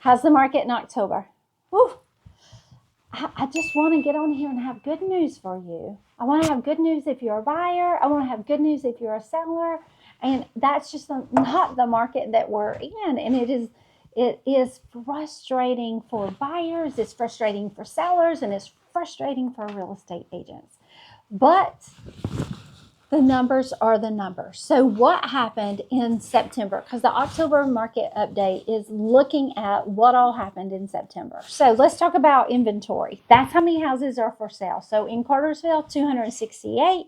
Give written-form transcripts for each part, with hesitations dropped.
How's the market in October? Whew. I just want to get on here and have good news for you. I want to have good news if you're a buyer. I want to have good news if you're a seller. And that's just not the market that we're in. And it is frustrating for buyers, it's frustrating for sellers, and it's frustrating for real estate agents. But the numbers are the numbers. So what happened in September? Because the October market update is looking at what all happened in September. So let's talk about inventory. That's how many houses are for sale. So in Cartersville, 268.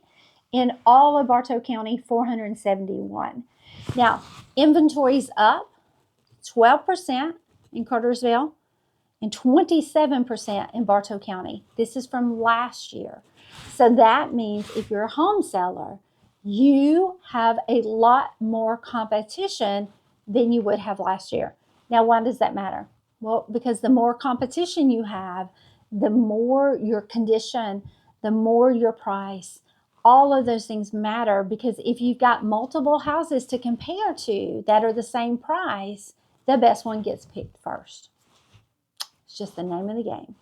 In all of Bartow County, 471. Now, inventory's up 12% in Cartersville and 27% in Bartow County. This is from last year. So that means if you're a home seller, you have a lot more competition than you would have last year. Now, why does that matter? Well, because the more competition you have, the more your condition, the more your price, all of those things matter, because if you've got multiple houses to compare to that are the same price, the best one gets picked first. It's just the name of the game.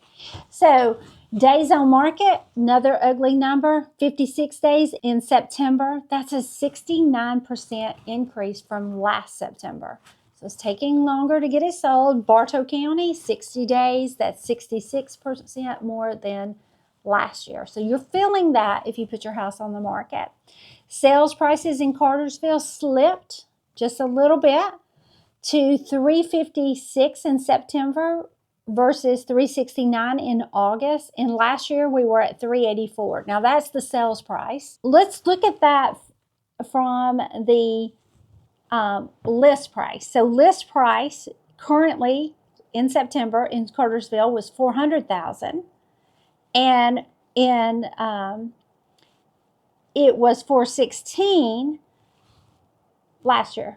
So days on market, another ugly number, 56 days in September. That's a 69% increase from last September. So it's taking longer to get it sold. Bartow County, 60 days. That's 66% more than last year. So you're feeling that if you put your house on the market. Sales prices in Cartersville slipped just a little bit to $356 in September versus $369 in August. And last year we were at $384. Now that's the sales price. Let's look at that from the list price. So list price currently in September in Cartersville was $400,000. And in it was $416 last year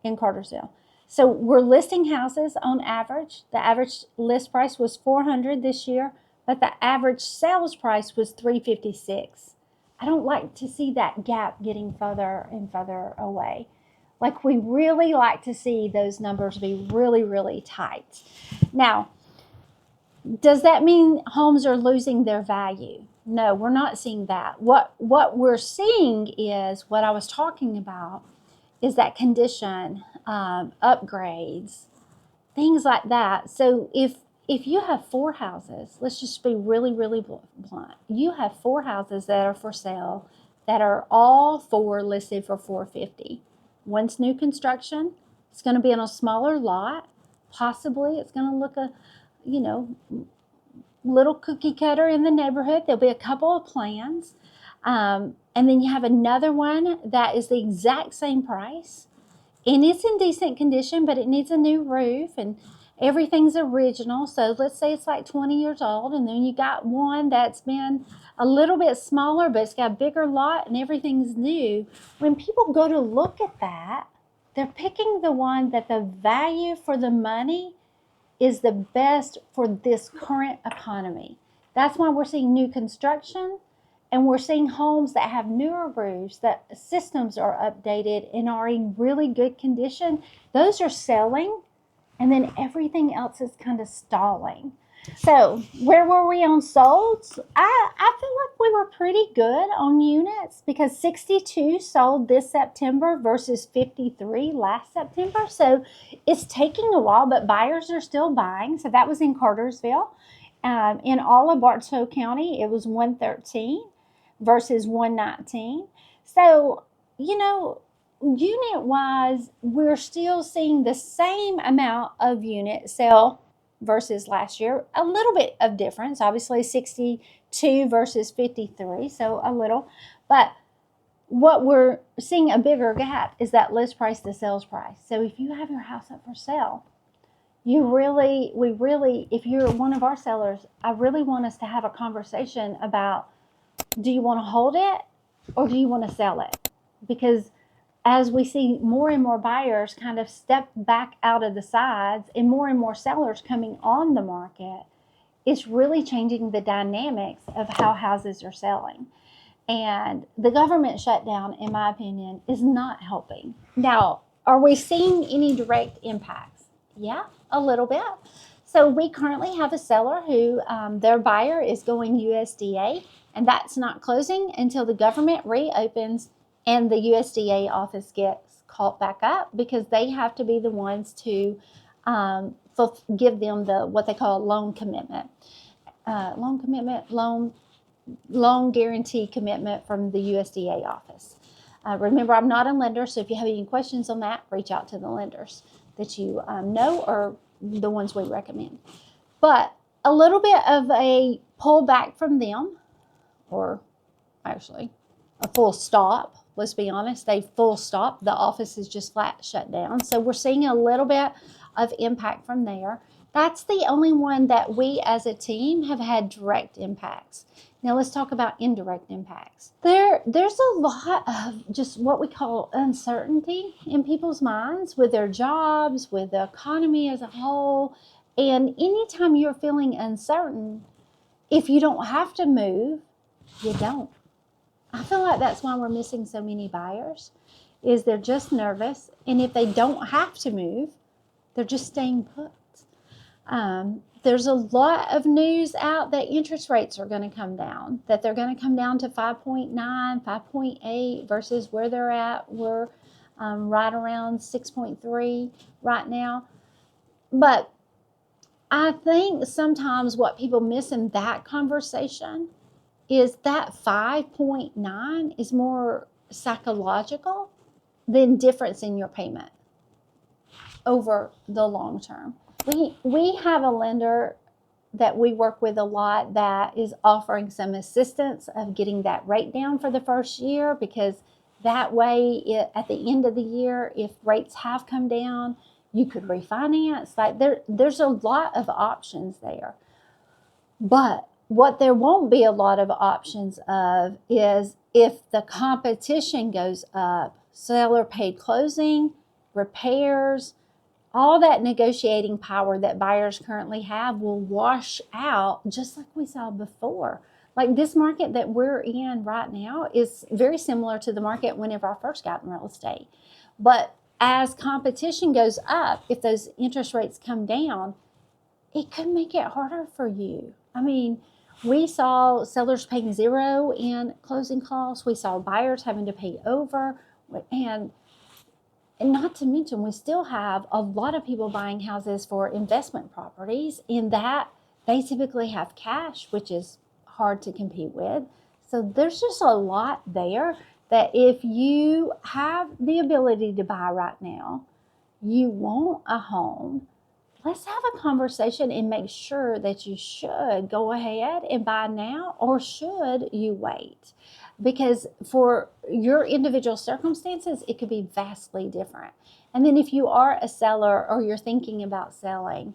in Cartersville. So we're listing houses on average. The average list price was $400 this year, but the average sales price was $356. I don't like to see that gap getting further and further away. Like, we really like to see those numbers be really, really tight. Now, does that mean homes are losing their value? No, we're not seeing that. What we're seeing is what I was talking about, is that condition, upgrades, things like that. So if you have 4 houses, let's just be really, really blunt. You have 4 houses that are for sale that are all 4 listed for $450. One's new construction. It's going to be on a smaller lot. Possibly it's going to look little cookie cutter in the neighborhood. There'll be a couple of plans. And then you have another one that is the exact same price. And it's in decent condition, but it needs a new roof and everything's original. So let's say it's like 20 years old. And then you got one that's been a little bit smaller, but it's got a bigger lot and everything's new. When people go to look at that, they're picking the one that the value for the money is the best for this current economy. That's why we're seeing new construction, and we're seeing homes that have newer roofs, that systems are updated and are in really good condition. Those are selling, and then everything else is kind of stalling. So where were we on solds? I feel like we were pretty good on units, because 62 sold this September versus 53 last September. So it's taking a while, but buyers are still buying. So that was in Cartersville. In all of Bartow County, it was 113 versus 119. So, unit-wise, we're still seeing the same amount of units sell versus last year. A little bit of difference, obviously 62 versus 53, so a little. But what we're seeing a bigger gap is that list price to sales price. So if you have your house up for sale, if you're one of our sellers, I really want us to have a conversation about, do you want to hold it or do you want to sell it? Because as we see more and more buyers kind of step back out of the sides and more sellers coming on the market, it's really changing the dynamics of how houses are selling. And the government shutdown, in my opinion, is not helping. Now, are we seeing any direct impacts? Yeah, a little bit. So we currently have a seller who their buyer is going USDA, and that's not closing until the government reopens and the USDA office gets caught back up, because they have to be the ones to give them the what they call a loan commitment, loan guarantee commitment from the USDA office. Remember, I'm not a lender, so if you have any questions on that, reach out to the lenders that you know, or the ones we recommend. But a little bit of a pullback from them, or actually a full stop. Let's be honest, they full stop. The office is just flat shut down. So we're seeing a little bit of impact from there. That's the only one that we as a team have had direct impacts. Now let's talk about indirect impacts. There's a lot of just what we call uncertainty in people's minds with their jobs, with the economy as a whole. And anytime you're feeling uncertain, if you don't have to move, you don't. I feel like that's why we're missing so many buyers, is they're just nervous. And if they don't have to move, they're just staying put. There's a lot of news out that interest rates are going to come down, that they're going to come down to 5.9, 5.8 versus where they're at. We're right around 6.3 right now. But I think sometimes what people miss in that conversation is that 5.9 is more psychological than difference in your payment over the long term. We have a lender that we work with a lot that is offering some assistance of getting that rate down for the first year, because that way at the end of the year, if rates have come down, you could refinance. Like there's a lot of options there. But what there won't be a lot of options of is if the competition goes up, seller paid closing, repairs, all that negotiating power that buyers currently have will wash out, just like we saw before. Like this market that we're in right now is very similar to the market whenever I first got in real estate. But as competition goes up, if those interest rates come down, it could make it harder for you. I mean, we saw sellers paying zero in closing costs. We saw buyers having to pay over, and not to mention, we still have a lot of people buying houses for investment properties, in that they typically have cash, which is hard to compete with. So there's just a lot there that if you have the ability to buy right now, you want a home, let's have a conversation and make sure that you should go ahead and buy now, or should you wait? Because for your individual circumstances, it could be vastly different. And then if you are a seller or you're thinking about selling,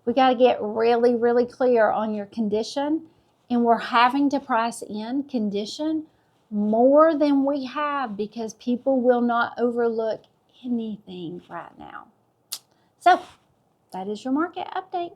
we got to get really, really clear on your condition. And we're having to price in condition more than we have, because people will not overlook anything right now. So that is your market update.